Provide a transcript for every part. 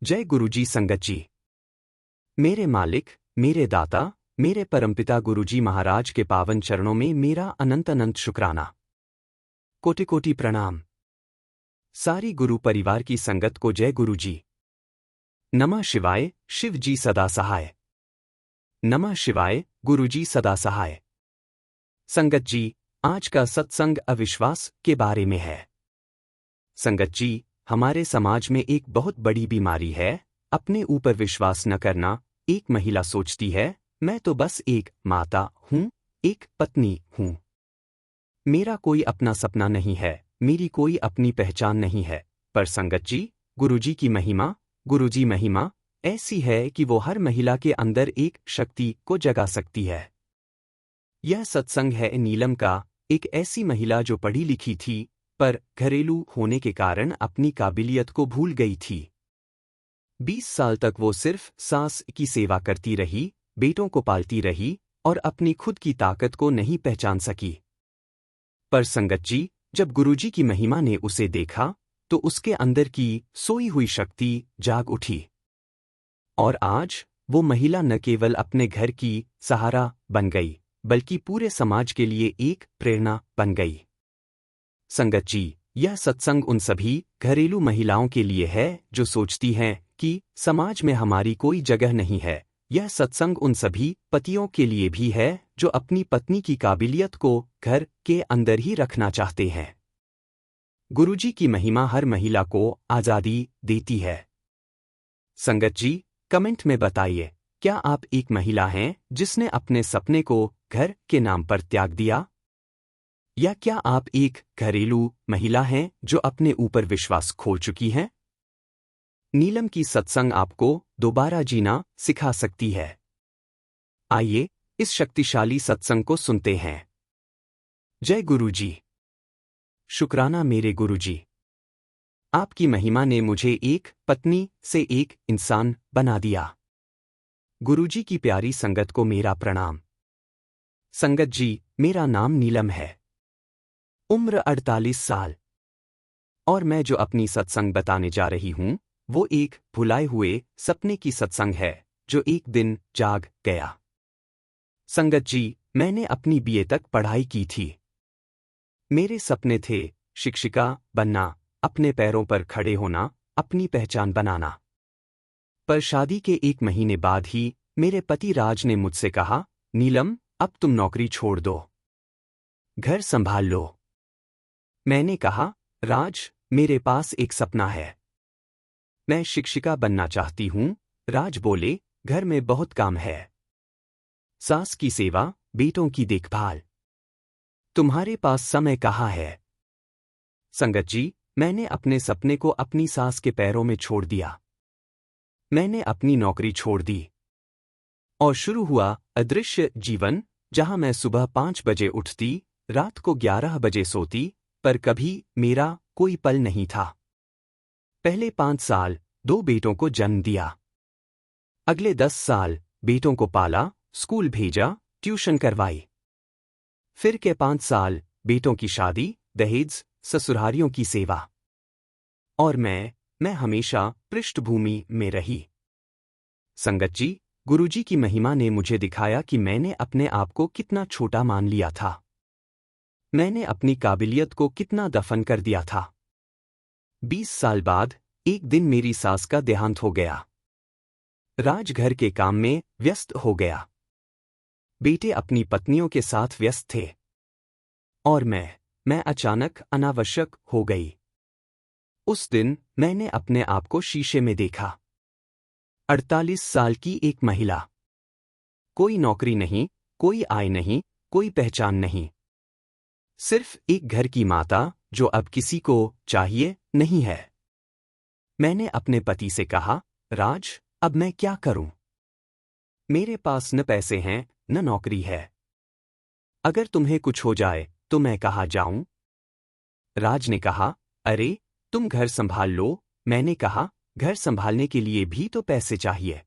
जय गुरुजी संगत जी। मेरे मालिक, मेरे दाता, मेरे परमपिता गुरुजी महाराज के पावन चरणों में मेरा अनंत अनंत शुक्राना। कोटि कोटि प्रणाम। सारी गुरु परिवार की संगत को जय गुरुजी। नमः शिवाय, शिव जी सदा सहाय। नमः शिवाय, गुरुजी सदा सहाय। संगत जी, आज का सत्संग अविश्वास के बारे में है। संगत जी, हमारे समाज में एक बहुत बड़ी बीमारी है, अपने ऊपर विश्वास न करना। एक महिला सोचती है, मैं तो बस एक माता हूं, एक पत्नी हूं। मेरा कोई अपना सपना नहीं है, मेरी कोई अपनी पहचान नहीं है। पर संगत जी, गुरुजी महिमा ऐसी है कि वो हर महिला के अंदर एक शक्ति को जगा सकती है। यह सत्संग है नीलम का, एक ऐसी महिला जो पढ़ी लिखी थी, पर घरेलू होने के कारण अपनी काबिलियत को भूल गई थी। 20 साल तक वो सिर्फ सास की सेवा करती रही, बेटों को पालती रही और अपनी खुद की ताकत को नहीं पहचान सकी। पर संगत जी, जब गुरुजी की महिमा ने उसे देखा, तो उसके अंदर की सोई हुई शक्ति जाग उठी। और आज वो महिला न केवल अपने घर की सहारा बन गई, बल्कि पूरे समाज के लिए एक प्रेरणा बन गई। संगत जी, यह सत्संग उन सभी घरेलू महिलाओं के लिए है जो सोचती हैं कि समाज में हमारी कोई जगह नहीं है। यह सत्संग उन सभी पतियों के लिए भी है जो अपनी पत्नी की काबिलियत को घर के अंदर ही रखना चाहते हैं। गुरुजी की महिमा हर महिला को आज़ादी देती है। संगत जी, कमेंट में बताइए, क्या आप एक महिला हैं जिसने अपने सपने को घर के नाम पर त्याग दिया? या क्या आप एक घरेलू महिला हैं जो अपने ऊपर विश्वास खो चुकी हैं? नीलम की सत्संग आपको दोबारा जीना सिखा सकती है। आइए, इस शक्तिशाली सत्संग को सुनते हैं। जय गुरुजी। शुक्राना मेरे गुरुजी। आपकी महिमा ने मुझे एक पत्नी से एक इंसान बना दिया। गुरुजी की प्यारी संगत को मेरा प्रणाम। संगत जी, मेरा नाम नीलम है। उम्र 48 साल। और मैं जो अपनी सत्संग बताने जा रही हूं, वो एक भुलाए हुए सपने की सत्संग है जो एक दिन जाग गया। संगत जी, मैंने अपनी बीए तक पढ़ाई की थी। मेरे सपने थे शिक्षिका बनना, अपने पैरों पर खड़े होना, अपनी पहचान बनाना। पर शादी के 1 महीने बाद ही मेरे पति राज ने मुझसे कहा, नीलम, अब तुम नौकरी छोड़ दो, घर संभाल लो। मैंने कहा, राज, मेरे पास एक सपना है, मैं शिक्षिका बनना चाहती हूं। राज बोले, घर में बहुत काम है, सास की सेवा, बेटों की देखभाल, तुम्हारे पास समय कहाँ है? संगत जी, मैंने अपने सपने को अपनी सास के पैरों में छोड़ दिया। मैंने अपनी नौकरी छोड़ दी और शुरू हुआ अदृश्य जीवन, जहां मैं सुबह 5 बजे उठती, रात को 11 बजे सोती, पर कभी मेरा कोई पल नहीं था। पहले 5 साल 2 बेटों को जन्म दिया। अगले 10 साल बेटों को पाला, स्कूल भेजा, ट्यूशन करवाई। फिर के 5 साल बेटों की शादी, दहेज, ससुरालियों की सेवा। और मैं हमेशा पृष्ठभूमि में रही। संगत जी, गुरुजी की महिमा ने मुझे दिखाया कि मैंने अपने आप को कितना छोटा मान लिया था। मैंने अपनी काबिलियत को कितना दफन कर दिया था। 20 साल बाद एक दिन मेरी सास का देहांत हो गया। राज घर के काम में व्यस्त हो गया। बेटे अपनी पत्नियों के साथ व्यस्त थे। और मैं अचानक अनावश्यक हो गई। उस दिन मैंने अपने आप को शीशे में देखा। 48 साल की एक महिला। कोई नौकरी नहीं, कोई आय नहीं, कोई पहचान नहीं। सिर्फ एक घर की माता जो अब किसी को चाहिए नहीं है। मैंने अपने पति से कहा, राज, अब मैं क्या करूं? मेरे पास न पैसे हैं, न नौकरी है। अगर तुम्हें कुछ हो जाए तो मैं कहाँ जाऊं? राज ने कहा, अरे, तुम घर संभाल लो। मैंने कहा, घर संभालने के लिए भी तो पैसे चाहिए।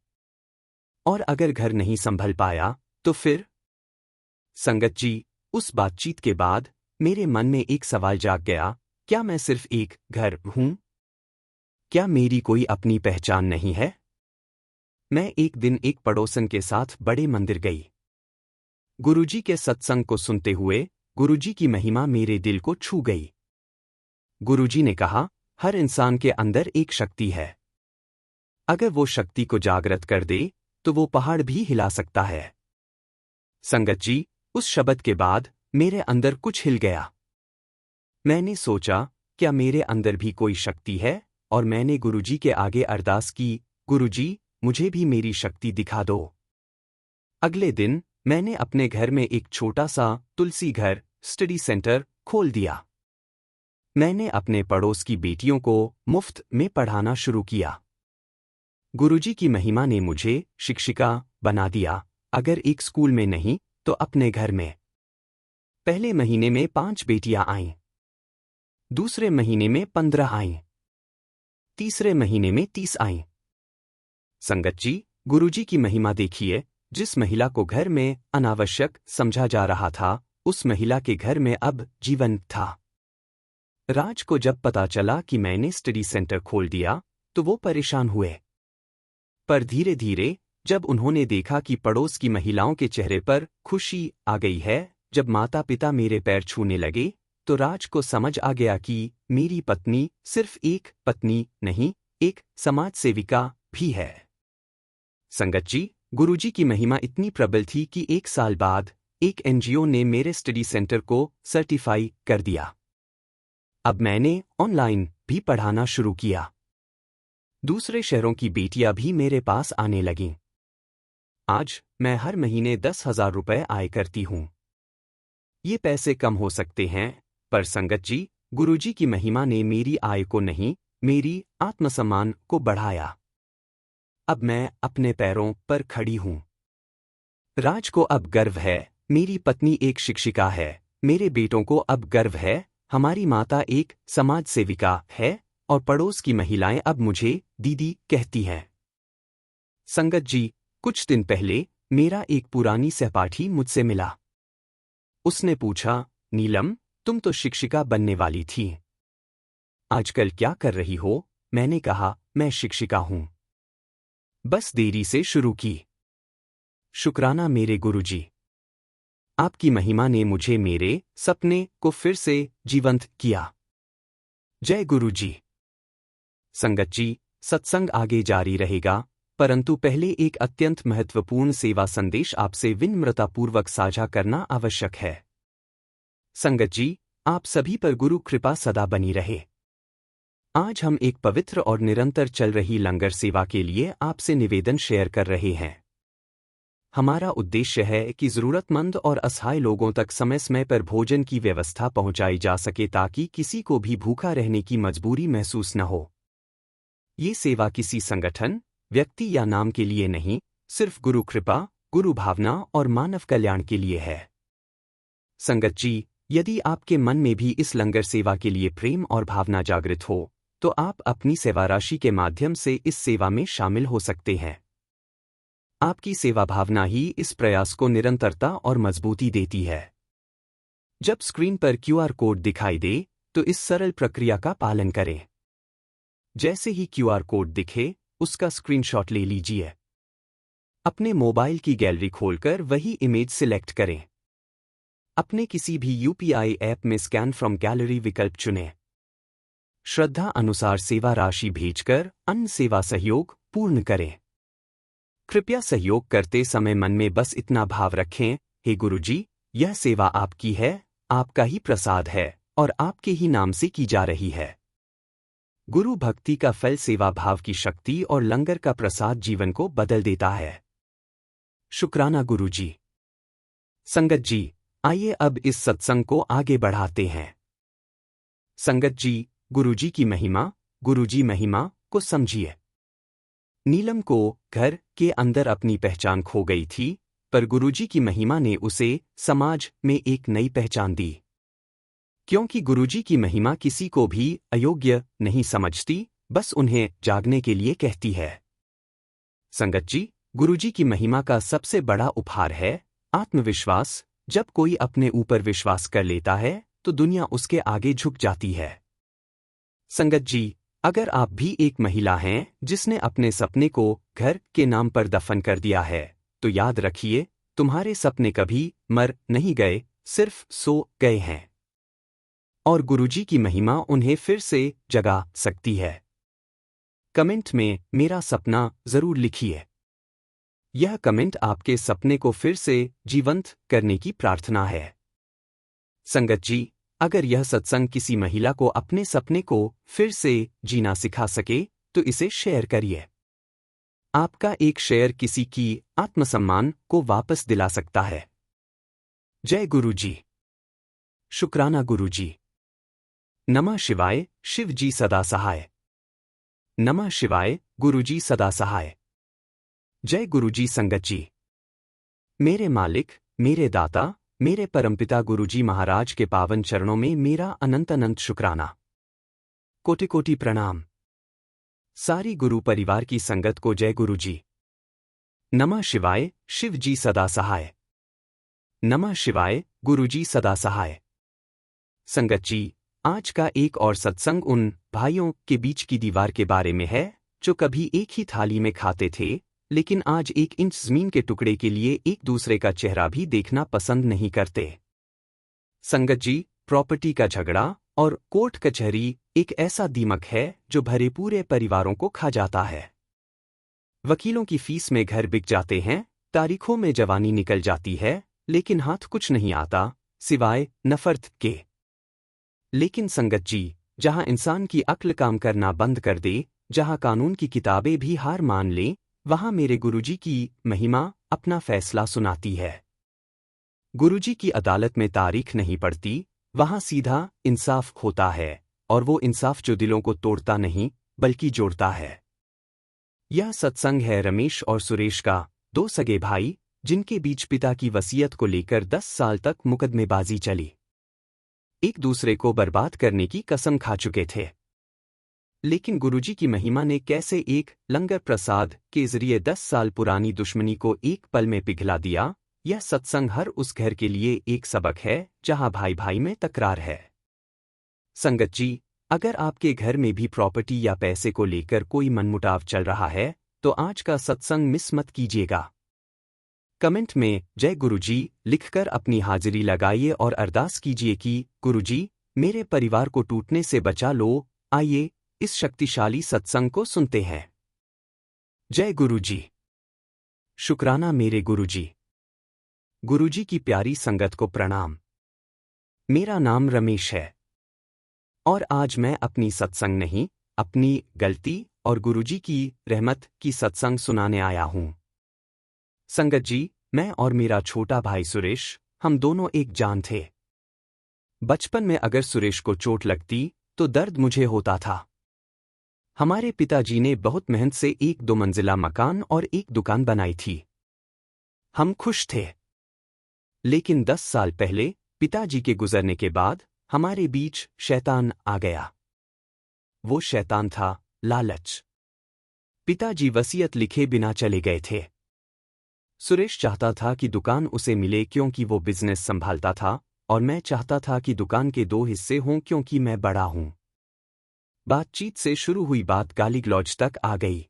और अगर घर नहीं संभल पाया तो फिर? संगत जी, उस बातचीत के बाद मेरे मन में एक सवाल जाग गया, क्या मैं सिर्फ एक घर हूं? क्या मेरी कोई अपनी पहचान नहीं है? मैं एक दिन एक पड़ोसन के साथ बड़े मंदिर गई। गुरुजी के सत्संग को सुनते हुए गुरुजी की महिमा मेरे दिल को छू गई। गुरुजी ने कहा, हर इंसान के अंदर एक शक्ति है। अगर वो शक्ति को जागृत कर दे तो वो पहाड़ भी हिला सकता है। संगत जी, उस शब्द के बाद मेरे अंदर कुछ हिल गया। मैंने सोचा, क्या मेरे अंदर भी कोई शक्ति है? और मैंने गुरुजी के आगे अरदास की, गुरुजी, मुझे भी मेरी शक्ति दिखा दो। अगले दिन मैंने अपने घर में एक छोटा सा तुलसी घर स्टडी सेंटर खोल दिया। मैंने अपने पड़ोस की बेटियों को मुफ्त में पढ़ाना शुरू किया। गुरुजी की महिमा ने मुझे शिक्षिका बना दिया, अगर एक स्कूल में नहीं तो अपने घर में। पहले महीने में 5 बेटियां आईं, दूसरे महीने में 15 आईं, तीसरे महीने में 30 आईं। संगत जी, गुरुजी की महिमा देखिए, जिस महिला को घर में अनावश्यक समझा जा रहा था, उस महिला के घर में अब जीवन था। राज को जब पता चला कि मैंने स्टडी सेंटर खोल दिया तो वो परेशान हुए, पर धीरे धीरे जब उन्होंने देखा कि पड़ोस की महिलाओं के चेहरे पर खुशी आ गई है, जब माता पिता मेरे पैर छूने लगे, तो राज को समझ आ गया कि मेरी पत्नी सिर्फ एक पत्नी नहीं, एक समाज सेविका भी है। संगत जी, गुरुजी की महिमा इतनी प्रबल थी कि 1 साल बाद एक एनजीओ ने मेरे स्टडी सेंटर को सर्टिफाई कर दिया। अब मैंने ऑनलाइन भी पढ़ाना शुरू किया। दूसरे शहरों की बेटियां भी मेरे पास आने लगीं। आज मैं हर महीने 10,000 रुपए आय करती हूं। ये पैसे कम हो सकते हैं, पर संगत जी, गुरुजी की महिमा ने मेरी आय को नहीं, मेरी आत्मसम्मान को बढ़ाया। अब मैं अपने पैरों पर खड़ी हूं। राज को अब गर्व है, मेरी पत्नी एक शिक्षिका है, मेरे बेटों को अब गर्व है, हमारी माता एक समाज सेविका है, और पड़ोस की महिलाएं अब मुझे दीदी कहती हैं। संगत जी, कुछ दिन पहले मेरा एक पुरानी सहपाठी मुझसे मिला। उसने पूछा, नीलम, तुम तो शिक्षिका बनने वाली थी, आजकल क्या कर रही हो? मैंने कहा, मैं शिक्षिका हूं, बस देरी से शुरू की। शुक्राना मेरे गुरुजी, आपकी महिमा ने मुझे मेरे सपने को फिर से जीवंत किया। जय गुरुजी। संगत जी, सत्संग आगे जारी रहेगा, परंतु पहले एक अत्यंत महत्वपूर्ण सेवा संदेश आपसे विनम्रतापूर्वक साझा करना आवश्यक है। संगत जी, आप सभी पर गुरु कृपा सदा बनी रहे। आज हम एक पवित्र और निरंतर चल रही लंगर सेवा के लिए आपसे निवेदन शेयर कर रहे हैं। हमारा उद्देश्य है कि जरूरतमंद और असहाय लोगों तक समय समय पर भोजन की व्यवस्था पहुंचाई जा सके ताकि किसी को भी भूखा रहने की मजबूरी महसूस न हो। ये सेवा किसी संगठन, व्यक्ति या नाम के लिए नहीं, सिर्फ गुरु कृपा, गुरु भावना और मानव कल्याण के लिए है। संगत जी, यदि आपके मन में भी इस लंगर सेवा के लिए प्रेम और भावना जागृत हो, तो आप अपनी सेवा राशि के माध्यम से इस सेवा में शामिल हो सकते हैं। आपकी सेवा भावना ही इस प्रयास को निरंतरता और मजबूती देती है। जब स्क्रीन पर क्यूआर कोड दिखाई दे, तो इस सरल प्रक्रिया का पालन करें। जैसे ही क्यूआर कोड दिखे, उसका स्क्रीनशॉट ले लीजिए। अपने मोबाइल की गैलरी खोलकर वही इमेज सिलेक्ट करें। अपने किसी भी यूपीआई ऐप में स्कैन फ्रॉम गैलरी विकल्प चुनें। श्रद्धा अनुसार सेवा राशि भेजकर अन्य सेवा सहयोग पूर्ण करें। कृपया सहयोग करते समय मन में बस इतना भाव रखें, हे गुरुजी, यह सेवा आपकी है, आपका ही प्रसाद है और आपके ही नाम से की जा रही है। गुरु भक्ति का फल सेवा भाव की शक्ति और लंगर का प्रसाद जीवन को बदल देता है। शुक्राना गुरुजी। संगत जी, आइए अब इस सत्संग को आगे बढ़ाते हैं। संगत जी, गुरुजी की महिमा, गुरुजी महिमा को समझिए। नीलम को घर के अंदर अपनी पहचान खो गई थी, पर गुरुजी की महिमा ने उसे समाज में एक नई पहचान दी। क्योंकि गुरुजी की महिमा किसी को भी अयोग्य नहीं समझती, बस उन्हें जागने के लिए कहती है। संगत जी, गुरुजी की महिमा का सबसे बड़ा उपहार है आत्मविश्वास। जब कोई अपने ऊपर विश्वास कर लेता है, तो दुनिया उसके आगे झुक जाती है। संगत जी, अगर आप भी एक महिला हैं जिसने अपने सपने को घर के नाम पर दफन कर दिया है, तो याद रखिए, तुम्हारे सपने कभी मर नहीं गए, सिर्फ सो गए हैं। और गुरुजी की महिमा उन्हें फिर से जगा सकती है। कमेंट में मेरा सपना जरूर लिखिए। यह कमेंट आपके सपने को फिर से जीवंत करने की प्रार्थना है। संगत जी, अगर यह सत्संग किसी महिला को अपने सपने को फिर से जीना सिखा सके, तो इसे शेयर करिए। आपका एक शेयर किसी की आत्मसम्मान को वापस दिला सकता है। जय गुरुजी। शुक्राना गुरुजी। नमः शिवाय, शिव जी सदा सहाय। नमः शिवाय, गुरुजी सदा सहाय। जय गुरुजी। संगत जी, मेरे मालिक, मेरे दाता, मेरे परमपिता गुरुजी महाराज के पावन चरणों में मेरा अनंत अनंत शुक्राना। कोटि कोटि प्रणाम। सारी गुरु परिवार की संगत को जय गुरुजी। नमः शिवाय, शिव जी सदा सहाय। नमः शिवाय, गुरुजी सदा सहाय। संगत जी, आज का एक और सत्संग उन भाइयों के बीच की दीवार के बारे में है जो कभी एक ही थाली में खाते थे, लेकिन आज 1 इंच जमीन के टुकड़े के लिए एक दूसरे का चेहरा भी देखना पसंद नहीं करते। संगत जी, प्रॉपर्टी का झगड़ा और कोर्ट कचहरी एक ऐसा दीमक है जो भरे पूरे परिवारों को खा जाता है। वकीलों की फीस में घर बिक जाते हैं, तारीखों में जवानी निकल जाती है, लेकिन हाथ कुछ नहीं आता सिवाय नफरत के। लेकिन संगत जी, जहां इंसान की अक्ल काम करना बंद कर दे, जहां कानून की किताबें भी हार मान लें, वहां मेरे गुरुजी की महिमा अपना फैसला सुनाती है। गुरुजी की अदालत में तारीख नहीं पड़ती, वहां सीधा इंसाफ होता है, और वो इंसाफ जो दिलों को तोड़ता नहीं बल्कि जोड़ता है। यह सत्संग है रमेश और सुरेश का, 2 सगे भाई, जिनके बीच पिता की वसीयत को लेकर 10 साल तक मुकदमेबाजी चली। एक दूसरे को बर्बाद करने की कसम खा चुके थे। लेकिन गुरुजी की महिमा ने कैसे एक लंगर प्रसाद के जरिए 10 साल पुरानी दुश्मनी को एक पल में पिघला दिया। यह सत्संग हर उस घर के लिए एक सबक है जहां भाई भाई में तकरार है। संगत जी, अगर आपके घर में भी प्रॉपर्टी या पैसे को लेकर कोई मनमुटाव चल रहा है, तो आज का सत्संग मिस मत कीजिएगा। कमेंट में जय गुरुजी लिखकर अपनी हाजिरी लगाइए और अरदास कीजिए कि गुरुजी, मेरे परिवार को टूटने से बचा लो। आइए इस शक्तिशाली सत्संग को सुनते हैं। जय गुरुजी। शुक्राना मेरे गुरुजी। गुरुजी की प्यारी संगत को प्रणाम। मेरा नाम रमेश है और आज मैं अपनी सत्संग नहीं, अपनी गलती और गुरुजी की रहमत की सत्संग सुनाने आया हूं। संगत जी, मैं और मेरा छोटा भाई सुरेश, हम दोनों एक जान थे। बचपन में अगर सुरेश को चोट लगती तो दर्द मुझे होता था। हमारे पिताजी ने बहुत मेहनत से 1-2 मंजिला मकान और एक दुकान बनाई थी। हम खुश थे। लेकिन 10 साल पहले पिताजी के गुजरने के बाद हमारे बीच शैतान आ गया। वो शैतान था लालच। पिताजी वसीयत लिखे बिना चले गए थे। सुरेश चाहता था कि दुकान उसे मिले क्योंकि वो बिजनेस संभालता था, और मैं चाहता था कि दुकान के 2 हिस्से हों क्योंकि मैं बड़ा हूं। बातचीत से शुरू हुई बात गाली गलौज तक आ गई।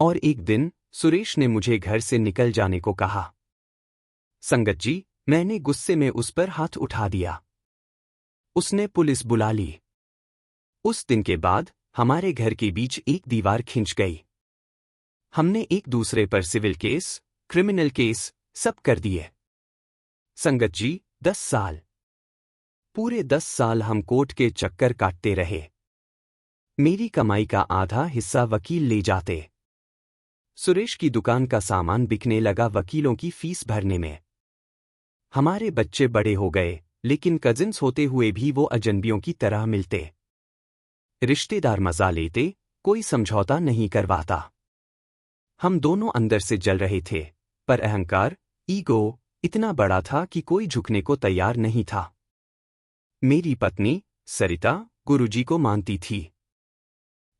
और एक दिन सुरेश ने मुझे घर से निकल जाने को कहा। संगत जी, मैंने गुस्से में उस पर हाथ उठा दिया। उसने पुलिस बुला ली। उस दिन के बाद हमारे घर के बीच एक दीवार खिंच गई। हमने एक दूसरे पर सिविल केस, क्रिमिनल केस सब कर दिए। संगत जी, 10 साल, पूरे 10 साल हम कोर्ट के चक्कर काटते रहे। मेरी कमाई का आधा हिस्सा वकील ले जाते। सुरेश की दुकान का सामान बिकने लगा वकीलों की फीस भरने में। हमारे बच्चे बड़े हो गए, लेकिन कजिन्स होते हुए भी वो अजनबियों की तरह मिलते। रिश्तेदार मजा लेते, कोई समझौता नहीं करवाता। हम दोनों अंदर से जल रहे थे, पर अहंकार, ईगो इतना बड़ा था कि कोई झुकने को तैयार नहीं था। मेरी पत्नी सरिता गुरुजी को मानती थी।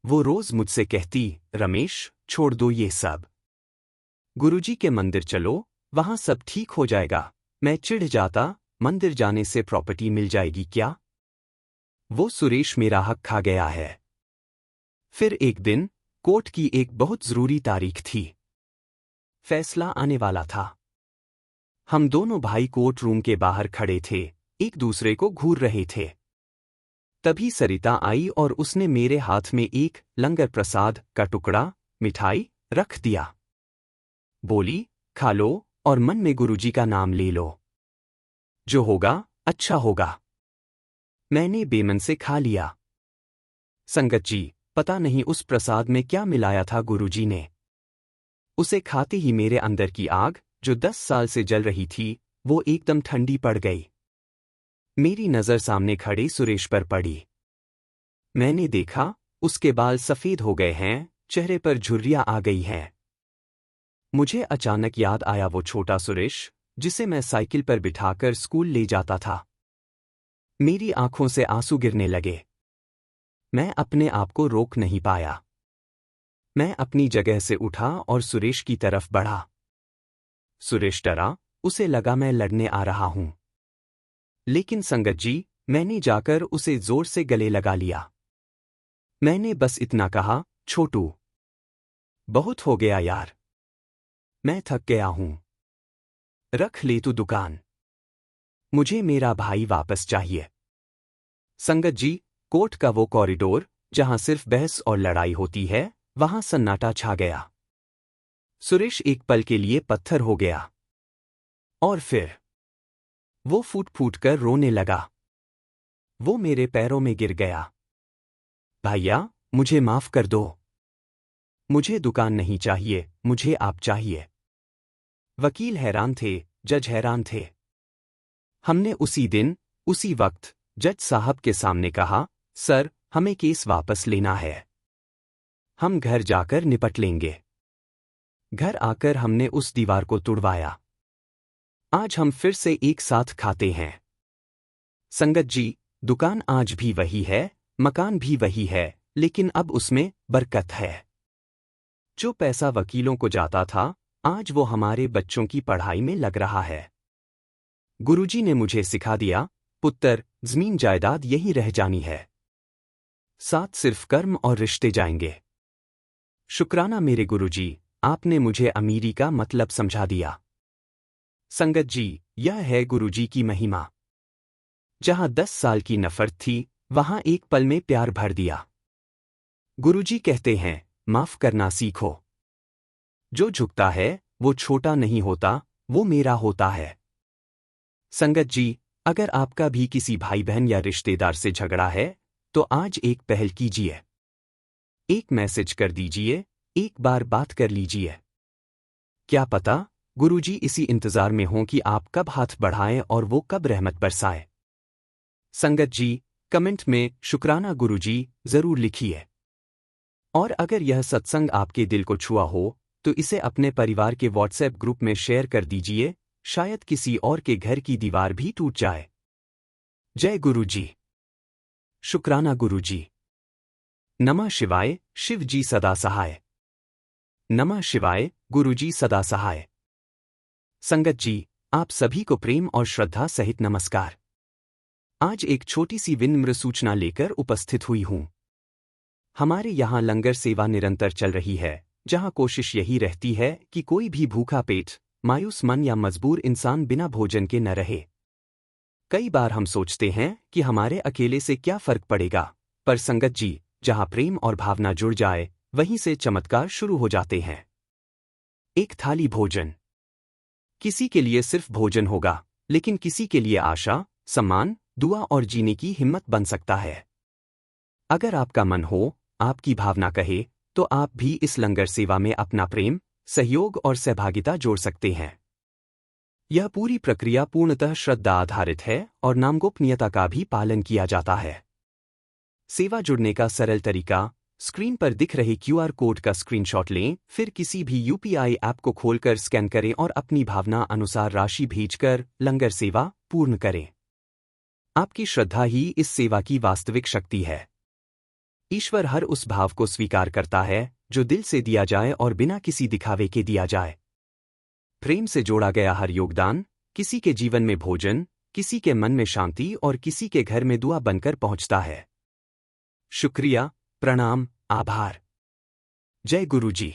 वो रोज मुझसे कहती, रमेश, छोड़ दो ये सब। गुरुजी के मंदिर चलो, वहां सब ठीक हो जाएगा। मैं चिढ़ जाता, मंदिर जाने से प्रॉपर्टी मिल जाएगी क्या? वो सुरेश मेरा हक खा गया है। फिर एक दिन कोर्ट की एक बहुत जरूरी तारीख थी। फैसला आने वाला था। हम दोनों भाई कोर्ट रूम के बाहर खड़े थे, एक दूसरे को घूर रहे थे। तभी सरिता आई और उसने मेरे हाथ में एक लंगर प्रसाद का टुकड़ा मिठाई रख दिया। बोली, खा लो और मन में गुरुजी का नाम ले लो। जो होगा अच्छा होगा। मैंने बेमन से खा लिया। संगत जी, पता नहीं उस प्रसाद में क्या मिलाया था गुरुजी ने। उसे खाते ही मेरे अंदर की आग, जो 10 साल से जल रही थी, वो एकदम ठंडी पड़ गई। मेरी नज़र सामने खड़े सुरेश पर पड़ी। मैंने देखा, उसके बाल सफ़ेद हो गए हैं, चेहरे पर झुर्रियाँ आ गई हैं। मुझे अचानक याद आया वो छोटा सुरेश, जिसे मैं साइकिल पर बिठाकर स्कूल ले जाता था। मेरी आंखों से आंसू गिरने लगे। मैं अपने आप को रोक नहीं पाया। मैं अपनी जगह से उठा और सुरेश की तरफ बढ़ा। सुरेश डरा, उसे लगा मैं लड़ने आ रहा हूं। लेकिन संगत जी, मैंने जाकर उसे जोर से गले लगा लिया। मैंने बस इतना कहा, छोटू, बहुत हो गया यार। मैं थक गया हूं। रख ले तू दुकान। मुझे मेरा भाई वापस चाहिए। संगत जी, कोर्ट का वो कॉरिडोर, जहां सिर्फ बहस और लड़ाई होती है, वहां सन्नाटा छा गया। सुरेश एक पल के लिए पत्थर हो गया। और फिर वो फूट फूट कर रोने लगा। वो मेरे पैरों में गिर गया। भैया, मुझे माफ कर दो। मुझे दुकान नहीं चाहिए, मुझे आप चाहिए। वकील हैरान थे, जज हैरान थे। हमने उसी दिन, उसी वक्त, जज साहब के सामने कहा, सर, हमें केस वापस लेना है। हम घर जाकर निपट लेंगे। घर आकर हमने उस दीवार को तुड़वाया। आज हम फिर से एक साथ खाते हैं। संगत जी, दुकान आज भी वही है, मकान भी वही है, लेकिन अब उसमें बरकत है। जो पैसा वकीलों को जाता था, आज वो हमारे बच्चों की पढ़ाई में लग रहा है। गुरुजी ने मुझे सिखा दिया, पुत्र, जमीन जायदाद यही रह जानी है। साथ सिर्फ कर्म और रिश्ते जाएंगे। शुक्राना मेरे गुरुजी, आपने मुझे अमीरी का मतलब समझा दिया। संगत जी, यह है गुरुजी की महिमा। जहां 10 साल की नफरत थी, वहां एक पल में प्यार भर दिया। गुरुजी कहते हैं, माफ करना सीखो। जो झुकता है, वो छोटा नहीं होता, वो मेरा होता है। संगत जी, अगर आपका भी किसी भाई बहन या रिश्तेदार से झगड़ा है, तो आज एक पहल कीजिए। एक मैसेज कर दीजिए, एक बार बात कर लीजिए। क्या पता, गुरुजी इसी इंतजार में हों कि आप कब हाथ बढ़ाएं और वो कब रहमत बरसाए। संगत जी, कमेंट में शुक्राना गुरुजी जरूर लिखिए। और अगर यह सत्संग आपके दिल को छुआ हो, तो इसे अपने परिवार के व्हाट्सएप ग्रुप में शेयर कर दीजिए, शायद किसी और के घर की दीवार भी टूट जाए। जय गुरुजी। शुक्राना गुरुजी। नमः शिवाय, शिव जी सदा सहाय। नमः शिवाय, गुरुजी सदा सहाय। संगत जी, आप सभी को प्रेम और श्रद्धा सहित नमस्कार। आज एक छोटी सी विनम्र सूचना लेकर उपस्थित हुई हूं। हमारे यहां लंगर सेवा निरंतर चल रही है, जहां कोशिश यही रहती है कि कोई भी भूखा पेट, मायूस मन या मजबूर इंसान बिना भोजन के न रहे। कई बार हम सोचते हैं कि हमारे अकेले से क्या फर्क पड़ेगा, पर संगत जी, जहां प्रेम और भावना जुड़ जाए, वहीं से चमत्कार शुरू हो जाते हैं। एक थाली भोजन। किसी के लिए सिर्फ भोजन होगा, लेकिन किसी के लिए आशा, सम्मान, दुआ और जीने की हिम्मत बन सकता है। अगर आपका मन हो, आपकी भावना कहे, तो आप भी इस लंगर सेवा में अपना प्रेम, सहयोग और सहभागिता जोड़ सकते हैं। यह पूरी प्रक्रिया पूर्णतः श्रद्धा आधारित है और नामगोपनीयता का भी पालन किया जाता है। सेवा जुड़ने का सरल तरीका, स्क्रीन पर दिख रहे क्यूआर कोड का स्क्रीनशॉट लें, फिर किसी भी यूपीआई ऐप को खोलकर स्कैन करें और अपनी भावना अनुसार राशि भेजकर लंगर सेवा पूर्ण करें। आपकी श्रद्धा ही इस सेवा की वास्तविक शक्ति है। ईश्वर हर उस भाव को स्वीकार करता है, जो दिल से दिया जाए और बिना किसी दिखावे के दिया जाए। प्रेम से जोड़ा गया हर योगदान, किसी के जीवन में भोजन, किसी के मन में शांति और किसी के घर में दुआ बनकर पहुंचता है। शुक्रिया, प्रणाम, आभार। जय गुरुजी।